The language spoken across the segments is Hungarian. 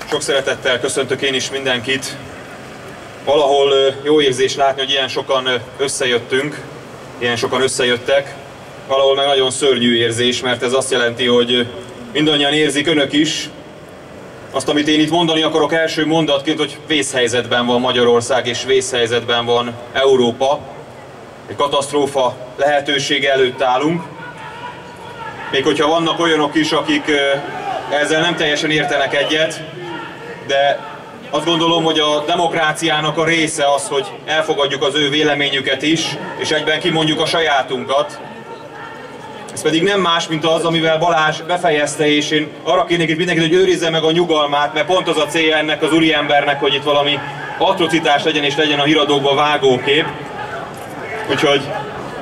Sok szeretettel köszöntök én is mindenkit. Valahol jó érzés látni, hogy ilyen sokan összejöttünk, ilyen sokan összejöttek. Valahol meg nagyon szörnyű érzés, mert ez azt jelenti, hogy mindannyian érzik önök is azt, amit én itt mondani akarok első mondatként, hogy vészhelyzetben van Magyarország és vészhelyzetben van Európa. Egy katasztrófa lehetősége előtt állunk. Még hogyha vannak olyanok is, akik ezzel nem teljesen értenek egyet, de azt gondolom, hogy a demokráciának a része az, hogy elfogadjuk az ő véleményüket is, és egyben kimondjuk a sajátunkat. Ez pedig nem más, mint az, amivel Balázs befejezte, és én arra kérnék itt mindenkit, hogy őrizze meg a nyugalmát, mert pont az a célja ennek az úriembernek, hogy itt valami atrocitás legyen, és legyen a híradókban vágókép. Úgyhogy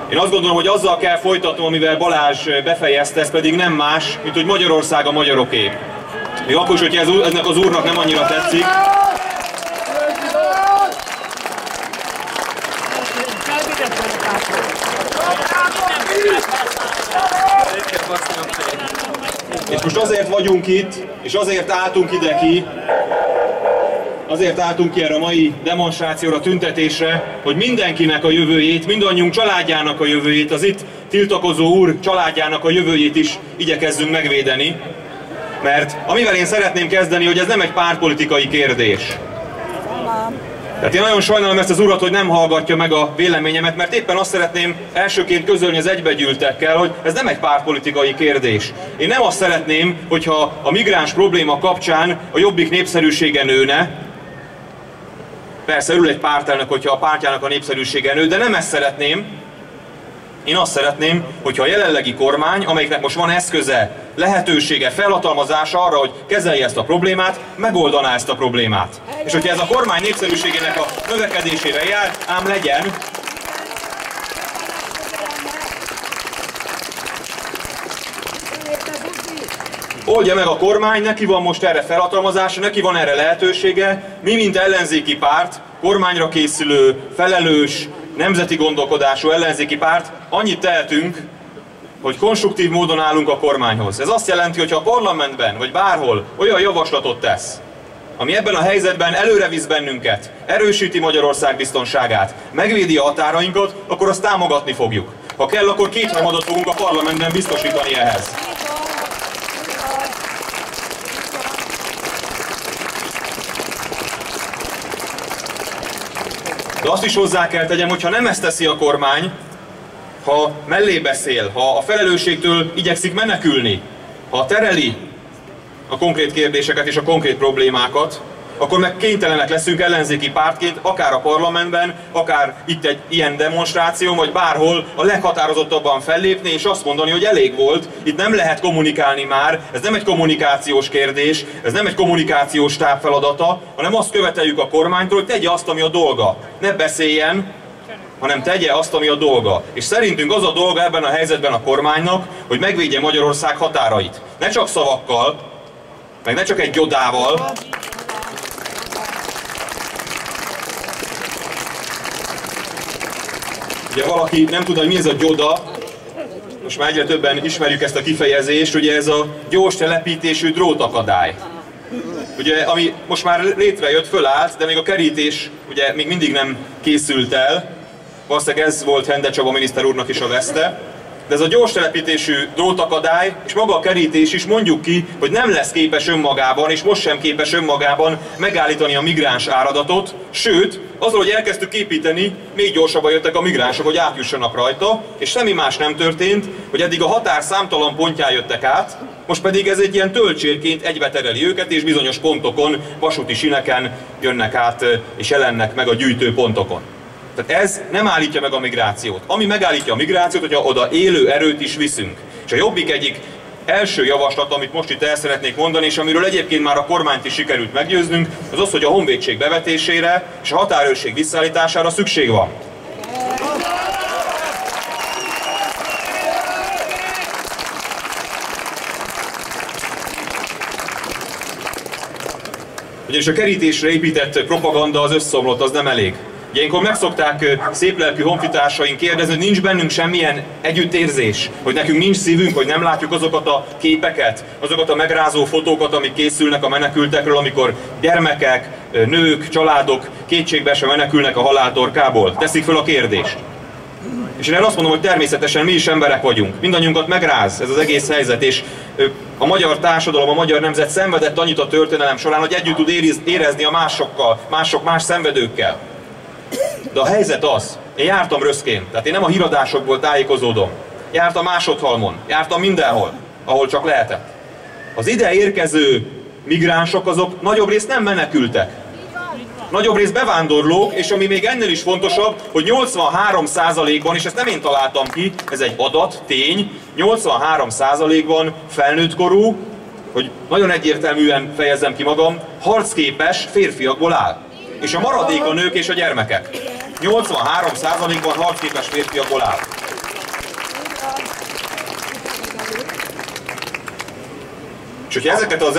én azt gondolom, hogy azzal kell folytatnom, amivel Balázs befejezte, ez pedig nem más, mint hogy Magyarország a magyaroké. Még akkor is, hogy ennek az úrnak nem annyira tetszik. És most azért vagyunk itt, és azért álltunk ide ki, azért álltunk ki erre a mai demonstrációra, tüntetésre, hogy mindenkinek a jövőjét, mindannyiunk családjának a jövőjét, az itt tiltakozó úr családjának a jövőjét is igyekezzünk megvédeni. Mert amivel én szeretném kezdeni, hogy ez nem egy pártpolitikai kérdés. Tehát én nagyon sajnálom ezt az urat, hogy nem hallgatja meg a véleményemet, mert éppen azt szeretném elsőként közölni az egybegyűltekkel, hogy ez nem egy pártpolitikai kérdés. Én nem azt szeretném, hogyha a migráns probléma kapcsán a Jobbik népszerűsége nőne. Persze örül egy pártelnök, hogyha a pártjának a népszerűsége nő, de nem ezt szeretném. Én azt szeretném, hogyha a jelenlegi kormány, amelyiknek most van eszköze, lehetősége, felhatalmazása arra, hogy kezelje ezt a problémát, megoldaná ezt a problémát. És hogyha ez a kormány népszerűségének a növekedésére jár, ám legyen. Oldja meg a kormány, neki van most erre felhatalmazása, neki van erre lehetősége. Mi, mint ellenzéki párt, kormányra készülő, felelős, nemzeti gondolkodású ellenzéki párt, annyit tehetünk, hogy konstruktív módon állunk a kormányhoz. Ez azt jelenti, hogy ha a parlamentben, vagy bárhol olyan javaslatot tesz, ami ebben a helyzetben előre visz bennünket, erősíti Magyarország biztonságát, megvédi a határainkat, akkor azt támogatni fogjuk. Ha kell, akkor kétharmadot fogunk a parlamentben biztosítani ehhez. De azt is hozzá kell tegyem, hogyha nem ezt teszi a kormány, ha mellé beszél, ha a felelősségtől igyekszik menekülni, ha tereli a konkrét kérdéseket és a konkrét problémákat, akkor meg kénytelenek leszünk ellenzéki pártként, akár a parlamentben, akár itt egy ilyen demonstráción, vagy bárhol a leghatározottabban fellépni, és azt mondani, hogy elég volt, itt nem lehet kommunikálni már, ez nem egy kommunikációs kérdés, ez nem egy kommunikációs stáb feladata, hanem azt követeljük a kormánytól, hogy tegye azt, ami a dolga. Ne beszéljen, hanem tegye azt, ami a dolga. És szerintünk az a dolga ebben a helyzetben a kormánynak, hogy megvédje Magyarország határait. Ne csak szavakkal, meg ne csak egy gyodával, ugye valaki nem tudja, hogy mi ez a gyoda, most már egyre többen ismerjük ezt a kifejezést, ugye ez a gyors telepítésű drótakadály. Ugye, ami most már létrejött, fölállt, de még a kerítés ugye még mindig nem készült el. Valószínűleg ez volt Hende Csaba miniszter úrnak is a veszte. De ez a gyors telepítésű drótakadály, és maga a kerítés is, mondjuk ki, hogy nem lesz képes önmagában, és most sem képes önmagában megállítani a migráns áradatot, sőt, azzal, hogy elkezdtük építeni, még gyorsabban jöttek a migránsok, hogy átjussanak rajta, és semmi más nem történt, hogy eddig a határ számtalan pontján jöttek át, most pedig ez egy ilyen töltsérként egybetereli őket, és bizonyos pontokon, vasúti sineken jönnek át, és jelennek meg a gyűjtőpontokon. Tehát ez nem állítja meg a migrációt. Ami megállítja a migrációt, hogyha oda élő erőt is viszünk. És a Jobbik egyik első javaslat, amit most itt el szeretnék mondani, és amiről egyébként már a kormányt is sikerült meggyőznünk, az az, hogy a honvédség bevetésére és a határőrség visszaállítására szükség van. Ugyanis a kerítésre épített propaganda az összeomlott, az nem elég. Ilyenkor megszokták széplelkű honfitársaink kérdezni, hogy nincs bennünk semmilyen együttérzés, hogy nekünk nincs szívünk, hogy nem látjuk azokat a képeket, azokat a megrázó fotókat, amik készülnek a menekültekről, amikor gyermekek, nők, családok kétségbeesve menekülnek a halál torkából. Teszik föl a kérdést. És én erre azt mondom, hogy természetesen mi is emberek vagyunk. Mindannyiunkat megráz ez az egész helyzet, és a magyar társadalom, a magyar nemzet szenvedett annyit a történelem során, hogy együtt tud érezni a másokkal, más szenvedőkkel. De a helyzet az, én jártam röszkén, tehát én nem a híradásokból tájékozódom. Jártam Másodhalmon, jártam mindenhol, ahol csak lehetett. Az ide érkező migránsok azok nagyobb részt nem menekültek. Nagyobb rész bevándorlók, és ami még ennél is fontosabb, hogy 83%-ban, és ezt nem én találtam ki, ez egy adat, tény, 83%-ban felnőttkorú, hogy nagyon egyértelműen fejezzem ki magam, harcképes férfiakból áll. És a maradék a nők és a gyermekek. 83%-ban harcképes férfiakból áll. És hogyha ezeket a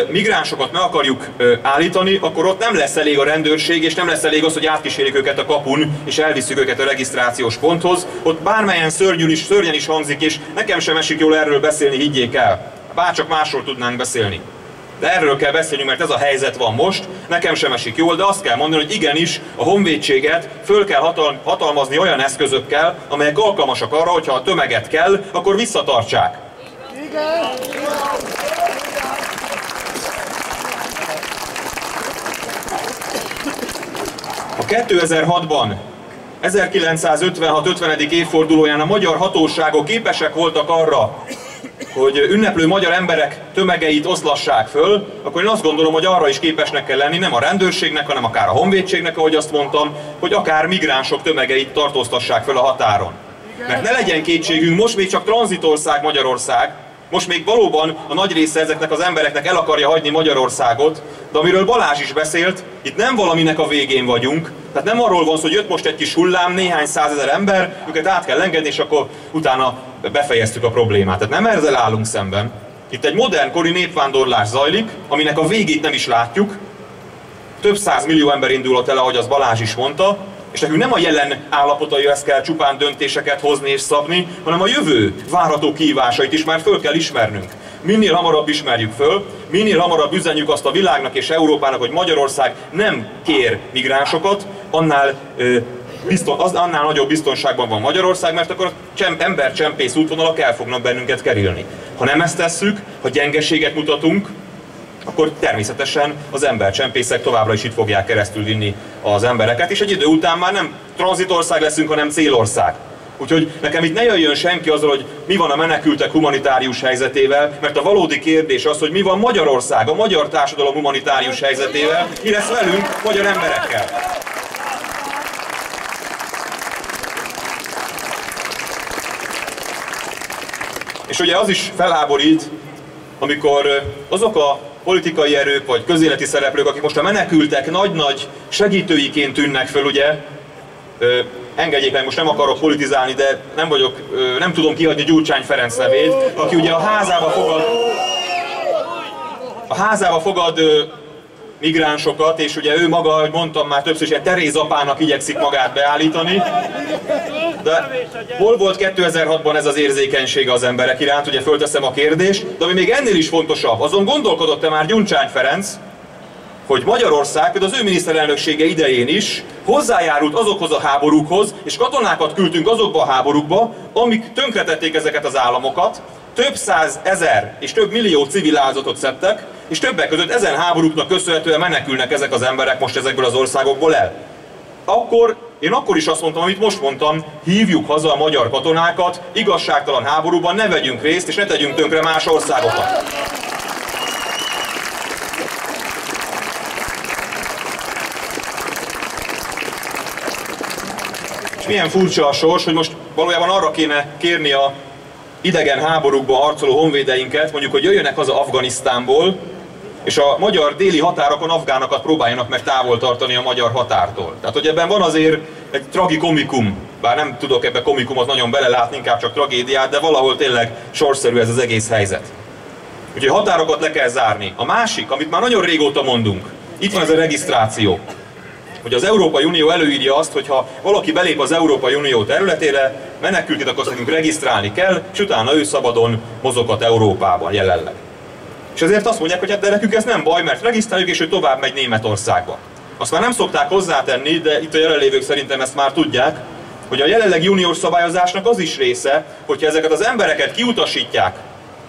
migránsokat meg akarjuk állítani, akkor ott nem lesz elég a rendőrség, és nem lesz elég az, hogy átkísérjük őket a kapun, és elviszük őket a regisztrációs ponthoz. Ott bármelyen szörnyen is hangzik, és nekem sem esik jól erről beszélni, higgyék el. Bárcsak másról tudnánk beszélni. De erről kell beszélnünk, mert ez a helyzet van most, nekem sem esik jól, de azt kell mondani, hogy igenis a honvédséget föl kell hatalmazni olyan eszközökkel, amelyek alkalmasak arra, hogyha a tömeget kell, akkor visszatartsák. A 2006-ban, 1956-50. évfordulóján a magyar hatóságok képesek voltak arra, hogy ünneplő magyar emberek tömegeit oszlassák föl, akkor én azt gondolom, hogy arra is képesnek kell lenni, nem a rendőrségnek, hanem akár a honvédségnek, ahogy azt mondtam, hogy akár migránsok tömegeit tartóztassák föl a határon. Mert ne legyen kétségünk, most még csak tranzitország Magyarország, most még valóban a nagy része ezeknek az embereknek el akarja hagyni Magyarországot, de amiről Balázs is beszélt, itt nem valaminek a végén vagyunk, tehát nem arról van szó, hogy jött most egy kis hullám, néhány százezer ember, őket át kell engedni, és akkor utána befejeztük a problémát. Tehát nem ezzel állunk szemben. Itt egy modern kori népvándorlás zajlik, aminek a végét nem is látjuk. Több 100 millió ember indulott el, ahogy az Balázs is mondta, és nekünk nem a jelen állapotaihoz kell csupán döntéseket hozni és szabni, hanem a jövő várható kihívásait is már föl kell ismernünk. Minél hamarabb ismerjük föl, minél hamarabb üzenjük azt a világnak és Európának, hogy Magyarország nem kér migránsokat, annál nagyobb biztonságban van Magyarország, mert akkor embercsempész útvonalak el fognak bennünket kerülni. Ha nem ezt tesszük, ha gyengeséget mutatunk, akkor természetesen az embercsempészek továbbra is itt fogják keresztül vinni az embereket, és egy idő után már nem tranzitország leszünk, hanem célország. Úgyhogy nekem itt ne jöjjön senki azzal, hogy mi van a menekültek humanitárius helyzetével, mert a valódi kérdés az, hogy mi van Magyarország, a magyar társadalom humanitárius helyzetével, mi lesz velünk, magyar emberekkel. És ugye az is felháborít, amikor azok a politikai erők vagy közéleti szereplők, akik most a menekültek nagy-nagy segítőiként tűnnek föl, ugye, engedjék meg, most nem akarok politizálni, de nem tudom kihagyni Gyurcsány Ferenc nevét, aki ugye a házába fogad migránsokat, és ugye ő maga, ahogy mondtam már többször, ilyen Teréz apának igyekszik magát beállítani. De hol volt 2006-ban ez az érzékenysége az emberek iránt, ugye fölteszem a kérdést, de ami még ennél is fontosabb, azon gondolkodott-e már Gyurcsány Ferenc, hogy Magyarország például az ő miniszterelnöksége idején is hozzájárult azokhoz a háborúkhoz, és katonákat küldtünk azokba a háborúkba, amik tönkretették ezeket az államokat, több 100 000 és több millió civil áldozatot szedtek, és többek között ezen háborúknak köszönhetően menekülnek ezek az emberek most ezekből az országokból el. Én akkor is azt mondtam, amit most mondtam, hívjuk haza a magyar katonákat, igazságtalan háborúban ne vegyünk részt, és ne tegyünk tönkre más országokat. És milyen furcsa a sors, hogy most valójában arra kéne kérni a idegen háborúkban harcoló honvédeinket, mondjuk, hogy jöjjönek haza Afganisztánból, és a magyar déli határokon afgánokat próbáljanak meg távol tartani a magyar határtól. Tehát, hogy ebben van azért egy tragikomikum, bár nem tudok ebbe komikumot nagyon belelátni, inkább csak tragédiát, de valahol tényleg sorszerű ez az egész helyzet. Úgyhogy határokat le kell zárni. A másik, amit már nagyon régóta mondunk, itt van ez a regisztráció. hogy az Európai Unió előírja azt, hogy ha valaki belép az Európai Unió területére, menekültet, akkor nekünk regisztrálni kell, és utána ő szabadon mozoghat Európában jelenleg. És ezért azt mondják, hogy hát de nekünk ez nem baj, mert regisztráljuk, és ő tovább megy Németországba. Azt már nem szokták hozzátenni, de itt a jelenlévők szerintem ezt már tudják, hogy a jelenlegi uniós szabályozásnak az is része, hogyha ezeket az embereket kiutasítják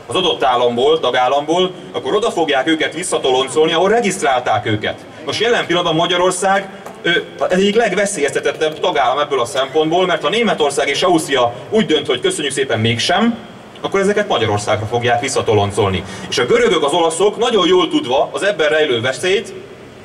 az adott államból, tagállamból, akkor oda fogják őket visszatoloncolni, ahol regisztrálták őket. Most jelen pillanatban Magyarország ez egyik legveszélyeztetettebb tagállam ebből a szempontból, mert ha Németország és Ausztria úgy dönt, hogy köszönjük szépen mégsem, akkor ezeket Magyarországra fogják visszatoloncolni. És a görögök, az olaszok nagyon jól tudva az ebben rejlő veszélyt,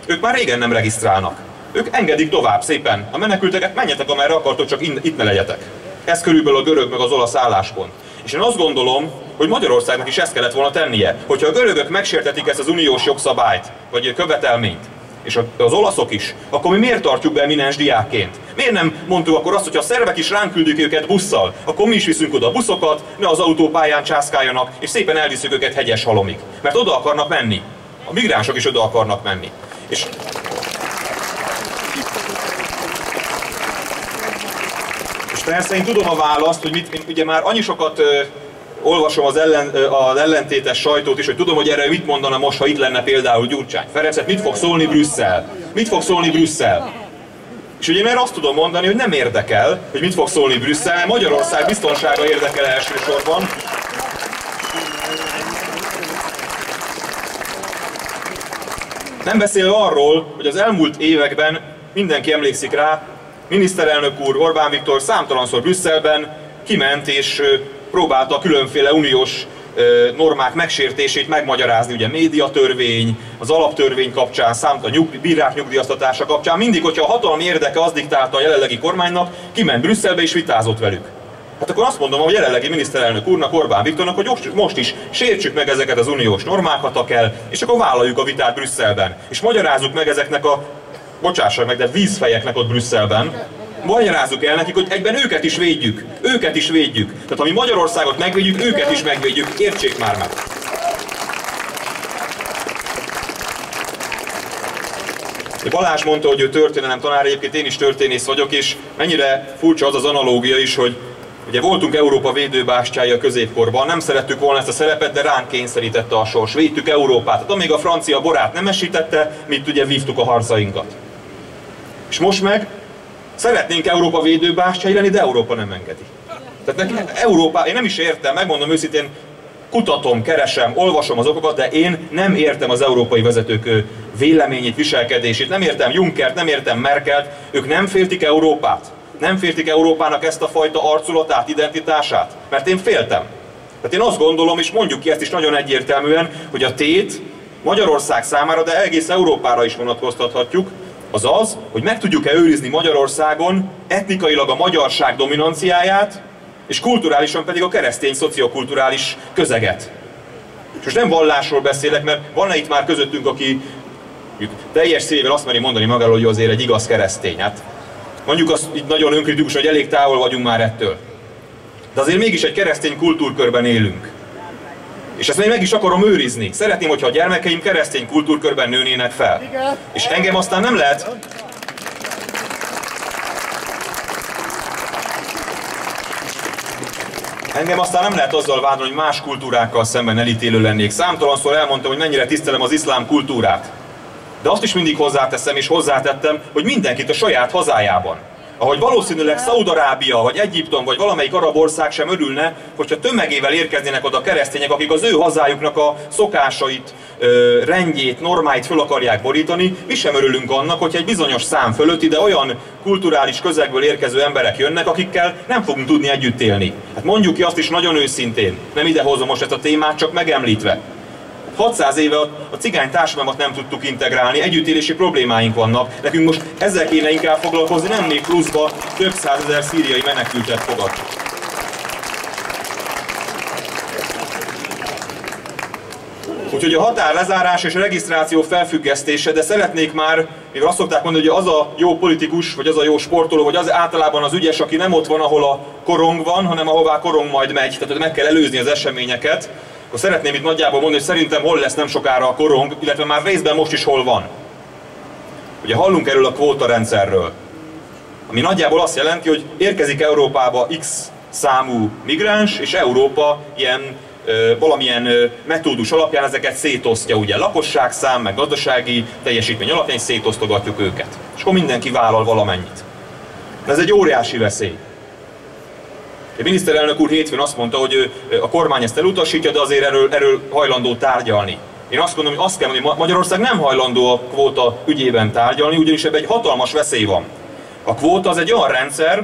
ők már régen nem regisztrálnak. Ők engedik tovább szépen a menekülteket, menjetek amerre akartok, csak itt ne legyetek. Ez körülbelül a görög meg az olasz álláspont. És én azt gondolom, hogy Magyarországnak is ezt kellett volna tennie. Hogyha a görögök megsértetik ezt az uniós jogszabályt, vagy követelményt, és az olaszok is, akkor mi miért tartjuk be eminens diákként? Miért nem mondtuk akkor azt, hogy ha a szerbek is ránk küldik őket busszal, akkor mi is viszünk oda buszokat, ne az autópályán császkáljanak, és szépen elviszük őket Hegyeshalomig. Mert oda akarnak menni. A migránsok is oda akarnak menni. És persze én tudom a választ, hogy én ugye már annyi sokat olvasom az ellentétes sajtót is, hogy tudom, hogy erre mit mondana most, ha itt lenne például Gyurcsány Ferencet, mit fog szólni Brüsszel? Mit fog szólni Brüsszel? És ugye én erre azt tudom mondani, hogy nem érdekel, hogy mit fog szólni Brüsszel, Magyarország biztonsága érdekel elsősorban. Nem beszélve arról, hogy az elmúlt években mindenki emlékszik rá, miniszterelnök úr, Orbán Viktor számtalanszor Brüsszelben kiment és próbálta a különféle uniós normák megsértését megmagyarázni, ugye médiatörvény, az alaptörvény kapcsán, a bírák nyugdíjaztatása kapcsán, mindig, hogyha a hatalmi érdeke az diktálta a jelenlegi kormánynak, kiment Brüsszelbe és vitázott velük. Hát akkor azt mondom a jelenlegi miniszterelnök úrnak, Orbán Viktornak, hogy most is sértsük meg ezeket az uniós normákat, ha kell, és akkor vállaljuk a vitát Brüsszelben. És magyarázzuk meg ezeknek a, bocsássák meg, de vízfejeknek ott Brüsszelben, magyarázzuk el nekik, hogy egyben őket is védjük. Őket is védjük. Tehát ha mi Magyarországot megvédjük, őket is megvédjük. Értsék már meg! Balázs mondta, hogy ő történelem tanár, egyébként én is történész vagyok, és mennyire furcsa az az analógia is, hogy ugye voltunk Európa védőbástyái a középkorban, nem szerettük volna ezt a szerepet, de ránk kényszerítette a sors. Védtük Európát. Tehát amíg a francia borát nem esítette, mi ugye vívtuk a harcainkat. És most meg szeretnénk Európa védőbástyái lenni, de Európa nem engedi. Tehát Európa, én nem is értem, megmondom őszintén, kutatom, keresem, olvasom az okokat, de én nem értem az európai vezetők véleményét, viselkedését, nem értem Junckert, nem értem Merkelt, ők nem féltik Európát. Nem féltik Európának ezt a fajta arculatát, identitását? Mert én féltem. Tehát én azt gondolom, és mondjuk ki ezt is nagyon egyértelműen, hogy a tét Magyarország számára, de egész Európára is vonatkoztathatjuk, az az, hogy meg tudjuk-e őrizni Magyarországon etnikailag a magyarság dominanciáját, és kulturálisan pedig a keresztény szociokulturális közeget. És most nem vallásról beszélek, mert van-e itt már közöttünk, aki teljes szívével azt meri mondani magáról, hogy azért egy igaz keresztény. Hát mondjuk azt itt nagyon önkritikus, hogy elég távol vagyunk már ettől. De azért mégis egy keresztény kultúrkörben élünk. És ezt én meg is akarom őrizni. Szeretném, hogyha a gyermekeim keresztény kultúrkörben nőnének fel. És engem aztán nem lehet... Engem aztán nem lehet azzal vádolni, hogy más kultúrákkal szemben elítélő lennék. Számtalanszor elmondtam, hogy mennyire tisztelem az iszlám kultúrát. De azt is mindig hozzáteszem és hozzátettem, hogy mindenkit a saját hazájában. Ahogy valószínűleg Szaúd-Arábia, vagy Egyiptom, vagy valamelyik arab ország sem örülne, hogyha tömegével érkeznének oda keresztények, akik az ő hazájuknak a szokásait, rendjét, normáit föl akarják borítani, mi sem örülünk annak, hogyha egy bizonyos szám fölött ide olyan kulturális közegből érkező emberek jönnek, akikkel nem fogunk tudni együtt élni. Hát mondjuk ki azt is nagyon őszintén, nem idehozom most ezt a témát, csak megemlítve. 600 éve a cigány társadalmat nem tudtuk integrálni, együttélési problémáink vannak. Nekünk most ezzel kéne inkább foglalkozni, nem még pluszba több százezer szíriai menekültet fogadni. Úgyhogy a határ lezárás és a regisztráció felfüggesztése, de szeretnék már, mivel azt szokták mondani, hogy az a jó politikus, vagy az a jó sportoló, vagy az általában az ügyes, aki nem ott van, ahol a korong van, hanem ahová korong majd megy, tehát meg kell előzni az eseményeket, akkor szeretném itt nagyjából mondani, hogy szerintem hol lesz nem sokára a korong, illetve már részben most is hol van. Ugye hallunk erről a kvótarendszerről, ami nagyjából azt jelenti, hogy érkezik Európába X számú migráns, és Európa valamilyen metódus alapján ezeket szétosztja, ugye lakosságszám, meg gazdasági teljesítmény alapján, és szétosztogatjuk őket. És akkor mindenki vállal valamennyit. Ez egy óriási veszély. A miniszterelnök úr hétfőn azt mondta, hogy a kormány ezt elutasítja, de azért erről hajlandó tárgyalni. Én azt gondolom, hogy azt kell mondani, hogy Magyarország nem hajlandó a kvóta ügyében tárgyalni, ugyanis ebben egy hatalmas veszély van. A kvóta az egy olyan rendszer,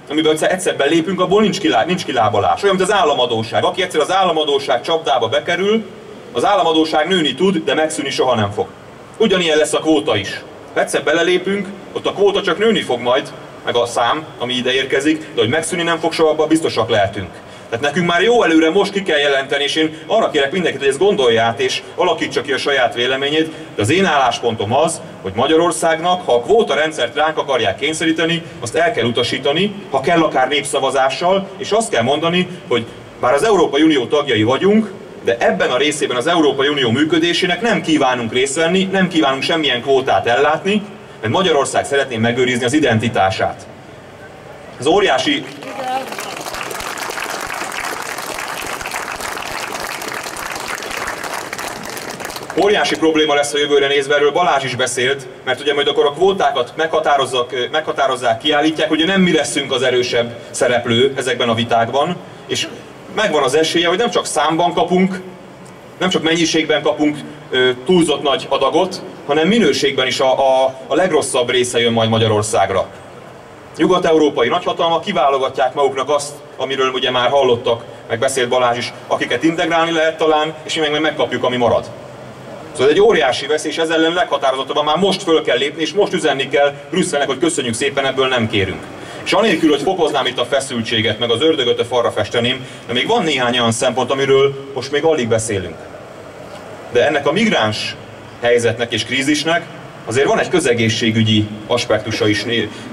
amiben egyszer belépünk, abból nincs kilábalás. Olyan, mint az államadósság. Aki egyszer az államadósság csapdába bekerül, az államadósság nőni tud, de megszűnni soha nem fog. Ugyanilyen lesz a kvóta is. Ha egyszer belelépünk, ott a kvóta csak nőni fog majd, meg a szám, ami ide érkezik, de hogy megszűnni nem fog soha, abban biztosak lehetünk. Tehát nekünk már jó előre most ki kell jelenteni, és én arra kérek mindenkit, hogy ezt gondolja át, és alakítsa ki a saját véleményét, de az én álláspontom az, hogy Magyarországnak, ha a kvóta rendszert ránk akarják kényszeríteni, azt el kell utasítani, ha kell akár népszavazással, és azt kell mondani, hogy bár az Európai Unió tagjai vagyunk, de ebben a részében az Európai Unió működésének nem kívánunk részt venni, nem kívánunk semmilyen kvótát ellátni, mert Magyarország szeretné megőrizni az identitását. Ez óriási... Óriási probléma lesz a jövőre nézve, erről Balázs is beszélt, mert ugye majd akkor a kvótákat meghatározzák, kiállítják, ugye nem mi leszünk az erősebb szereplő ezekben a vitákban, és megvan az esélye, hogy nem csak számban kapunk, nem csak mennyiségben kapunk túlzott nagy adagot, hanem minőségben is a legrosszabb része jön majd Magyarországra. Nyugat-európai nagyhatalmak kiválogatják maguknak azt, amiről ugye már hallottak, meg beszélt Balázs is, akiket integrálni lehet talán, és mi meg megkapjuk, ami marad. Szóval ez egy óriási veszély, és ezzel ellen leghatározottabban már most föl kell lépni, és most üzenni kell Brüsszelnek, hogy köszönjük szépen, ebből nem kérünk. És anélkül, hogy fokoznám itt a feszültséget, meg az ördögöt a falra festeném, de még van néhány olyan szempont, amiről most még alig beszélünk. De ennek a migráns helyzetnek és krízisnek azért van egy közegészségügyi aspektusa is.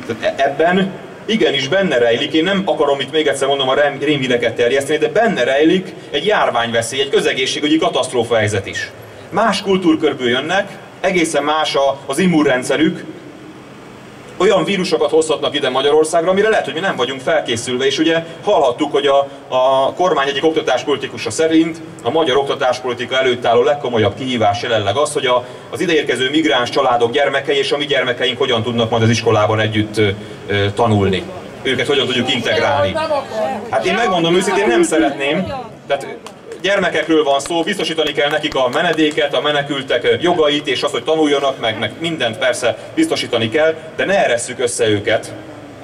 Tehát ebben igenis benne rejlik, én nem akarom itt még egyszer mondom a rémhíreket terjeszteni, de benne rejlik egy járványveszély, egy közegészségügyi katasztrófa helyzet is. Más kultúrkörből jönnek, egészen más az immunrendszerük, olyan vírusokat hozhatnak ide Magyarországra, amire lehet, hogy mi nem vagyunk felkészülve, és ugye hallhattuk, hogy a kormány egyik oktatáspolitikusa szerint a magyar oktatáspolitika előtt álló legkomolyabb kihívás jelenleg az, hogy az ideérkező migráns családok gyermekei és a mi gyermekeink hogyan tudnak majd az iskolában együtt tanulni. Őket hogyan tudjuk integrálni. Hát én megmondom őszintén, nem szeretném, tehát gyermekekről van szó, biztosítani kell nekik a menedéket, a menekültek jogait, és azt, hogy tanuljanak, meg mindent persze biztosítani kell, de ne eresszük össze őket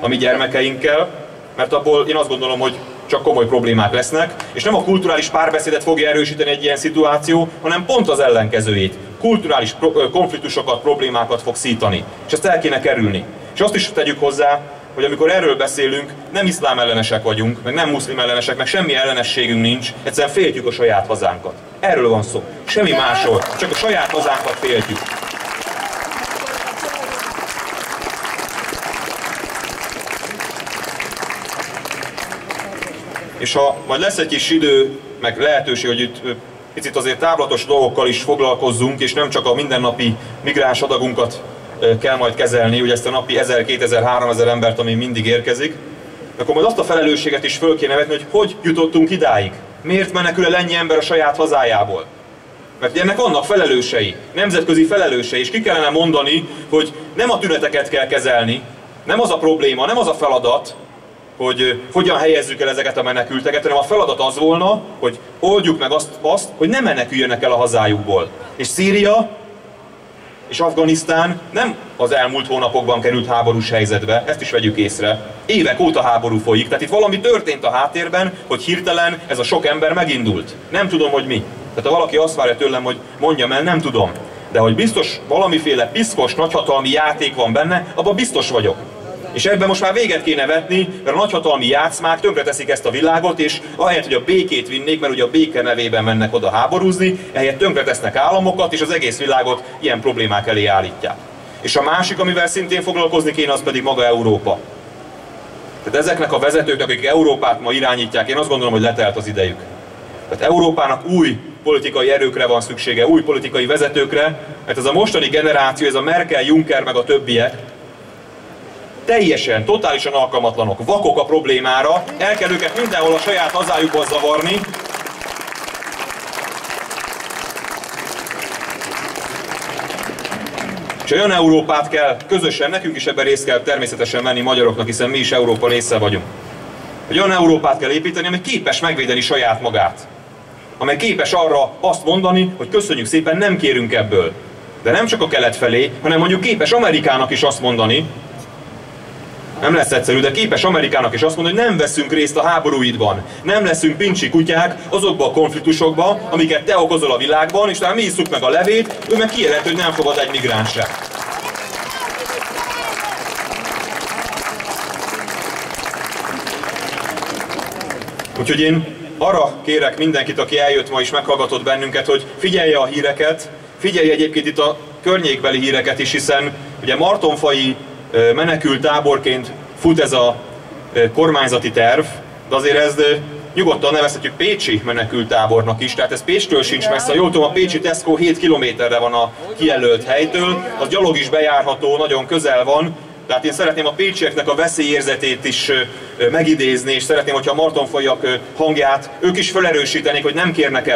a mi gyermekeinkkel, mert abból én azt gondolom, hogy csak komoly problémák lesznek, és nem a kulturális párbeszédet fogja erősíteni egy ilyen szituáció, hanem pont az ellenkezőjét. Kulturális konfliktusokat, problémákat fog szítani, és ezt el kéne kerülni. És azt is tegyük hozzá, hogy amikor erről beszélünk, nem iszlám ellenesek vagyunk, meg nem muszlim ellenesek, meg semmi ellenességünk nincs, egyszerűen féltjük a saját hazánkat. Erről van szó. Semmi másról, csak a saját hazánkat féltjük. És ha majd lesz egy kis idő, meg lehetőség, hogy itt picit azért távlatos dolgokkal is foglalkozzunk, és nem csak a mindennapi migráns adagunkat kell majd kezelni, ugye ezt a napi 1000, 2000, 3000 embert, ami mindig érkezik, akkor majd azt a felelősséget is föl kéne vetni, hogy jutottunk idáig. Miért menekül el ennyi ember a saját hazájából? Mert ennek vannak felelősei, nemzetközi felelősei, és ki kellene mondani, hogy nem a tüneteket kell kezelni, nem az a probléma, nem az a feladat, hogy hogyan helyezzük el ezeket a menekülteket, hanem a feladat az volna, hogy oldjuk meg azt, hogy ne meneküljenek el a hazájukból. És Szíria és Afganisztán nem az elmúlt hónapokban került háborús helyzetbe, ezt is vegyük észre. Évek óta háború folyik, tehát itt valami történt a háttérben, hogy hirtelen ez a sok ember megindult. Nem tudom, hogy mi. Tehát ha valaki azt várja tőlem, hogy mondjam el, nem tudom. De hogy biztos valamiféle piszkos, nagyhatalmi játék van benne, abban biztos vagyok. És ebben most már véget kéne vetni, mert a nagyhatalmi játszmák tönkreteszik ezt a világot, és ahelyett, hogy a békét vinnék, mert ugye a béke nevében mennek oda háborúzni, ehelyett tönkretesznek államokat, és az egész világot ilyen problémák elé állítják. És a másik, amivel szintén foglalkozni kéne, az pedig maga Európa. Tehát ezeknek a vezetőknek, akik Európát ma irányítják, én azt gondolom, hogy letelt az idejük. Tehát Európának új politikai erőkre van szüksége, új politikai vezetőkre, mert ez a mostani generáció, ez a Merkel, Juncker meg a többiek, teljesen, totálisan alkalmatlanok, vakok a problémára, el kell őket mindenhol a saját hazájukban zavarni. És olyan Európát kell közösen, nekünk is ebben részt kell természetesen venni magyaroknak, hiszen mi is Európa része vagyunk. Hogy olyan Európát kell építeni, amely képes megvédeni saját magát. Amely képes arra azt mondani, hogy köszönjük szépen, nem kérünk ebből. De nem csak a kelet felé, hanem mondjuk képes Amerikának is azt mondani, nem lesz egyszerű, de képes Amerikának is azt mondani, hogy nem veszünk részt a háborúidban. Nem leszünk pincsi kutyák azokba a konfliktusokba, amiket te okozol a világban, és talán mi isszuk meg a levét, ő meg kijelent, hogy nem fogad egy migráns sem. Úgyhogy én arra kérek mindenkit, aki eljött ma és meghallgatott bennünket, hogy figyelje a híreket, figyelje egyébként itt a környékbeli híreket is, hiszen ugye martonfai menekült táborként fut ez a kormányzati terv, de azért ezt nyugodtan nevezhetjük pécsi menekülttábornak is, tehát ez Pécstől sincs messze. Jól tudom, a pécsi Tesco 7 kilométerre van a kijelölt helytől, az gyalog is bejárható, nagyon közel van, tehát én szeretném a pécsieknek a veszélyérzetét is megidézni, és szeretném, hogyha a martonfaiak hangját ők is felerősítenék, hogy nem kérnek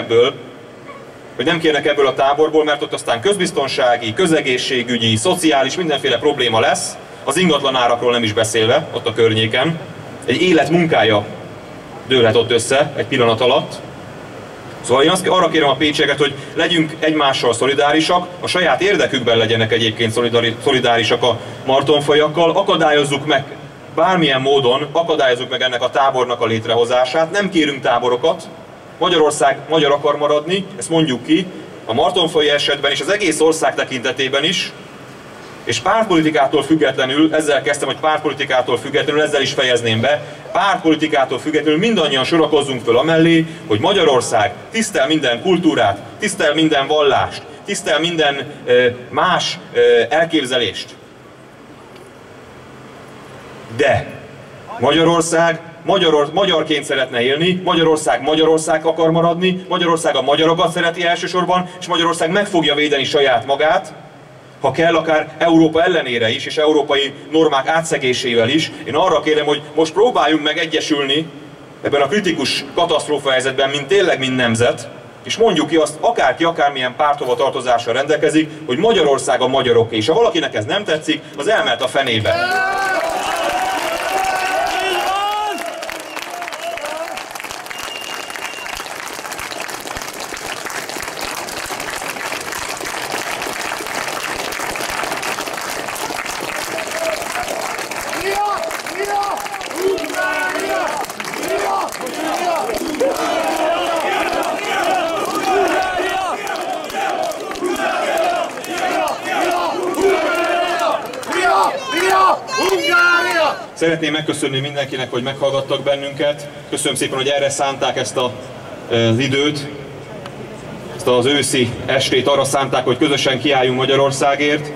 ebből a táborból, mert ott aztán közbiztonsági, közegészségügyi, szociális, mindenféle probléma lesz, az ingatlanárakról nem is beszélve, ott a környéken. Egy élet munkája dőlhet ott össze egy pillanat alatt. Szóval én arra kérem a pécsieket, hogy legyünk egymással szolidárisak, a saját érdekükben legyenek egyébként szolidárisak a martonfajakkal, akadályozzuk meg bármilyen módon, akadályozzuk meg ennek a tábornak a létrehozását, nem kérünk táborokat, Magyarország magyar akar maradni, ezt mondjuk ki, a martonfai esetben és az egész ország tekintetében is, és pártpolitikától függetlenül, ezzel kezdtem, hogy pártpolitikától függetlenül, ezzel is fejezném be, pártpolitikától függetlenül mindannyian sorakozzunk föl amellé, hogy Magyarország tisztel minden kultúrát, tisztel minden vallást, tisztel minden más elképzelést. De Magyarország magyarként szeretne élni, Magyarország akar maradni, Magyarország a magyarokat szereti elsősorban, és Magyarország meg fogja védeni saját magát, ha kell, akár Európa ellenére is, és európai normák átszegésével is. Én arra kérem, hogy most próbáljunk meg egyesülni ebben a kritikus katasztrófa helyzetben, mint nemzet, és mondjuk ki azt, akárki, akármilyen párthova tartozással rendelkezik, hogy Magyarország a magyaroké, és ha valakinek ez nem tetszik, az elmehet a fenébe. Szeretném megköszönni mindenkinek, hogy meghallgattak bennünket. Köszönöm szépen, hogy erre szánták ezt az időt, ezt az őszi estét arra szánták, hogy közösen kiálljunk Magyarországért.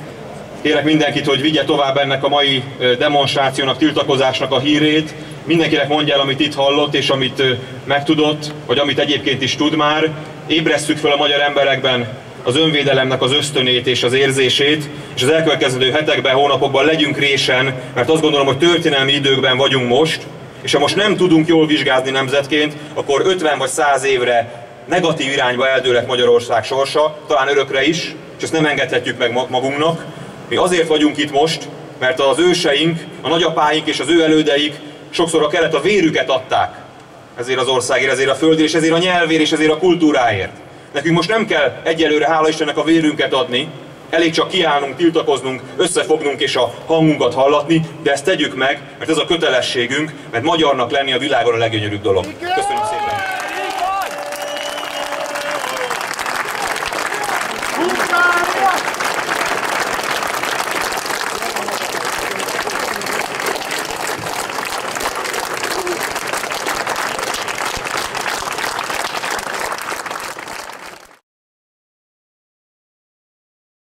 Kérek mindenkit, hogy vigye tovább ennek a mai demonstrációnak, tiltakozásnak a hírét. Mindenkinek mondja el, amit itt hallott, és amit megtudott, vagy amit egyébként is tud már. Ébresszük fel a magyar emberekben az önvédelemnek az ösztönét és az érzését, és az elkövetkező hetekben, hónapokban legyünk résen, mert azt gondolom, hogy történelmi időkben vagyunk most, és ha most nem tudunk jól vizsgázni nemzetként, akkor 50 vagy 100 évre negatív irányba eldőlhet Magyarország sorsa, talán örökre is, és ezt nem engedhetjük meg magunknak. Mi azért vagyunk itt most, mert az őseink, a nagyapáink és az ő elődeik sokszor a kelet a vérüket adták ezért az országért, ezért a földért, és ezért a nyelvért, és ezért a kultúráért. Nekünk most nem kell egyelőre, hála Istennek, a vérünket adni, elég csak kiállnunk, tiltakoznunk, összefognunk és a hangunkat hallatni, de ezt tegyük meg, mert ez a kötelességünk, mert magyarnak lenni a világon a leggyönyörűbb dolog. Köszönöm szépen!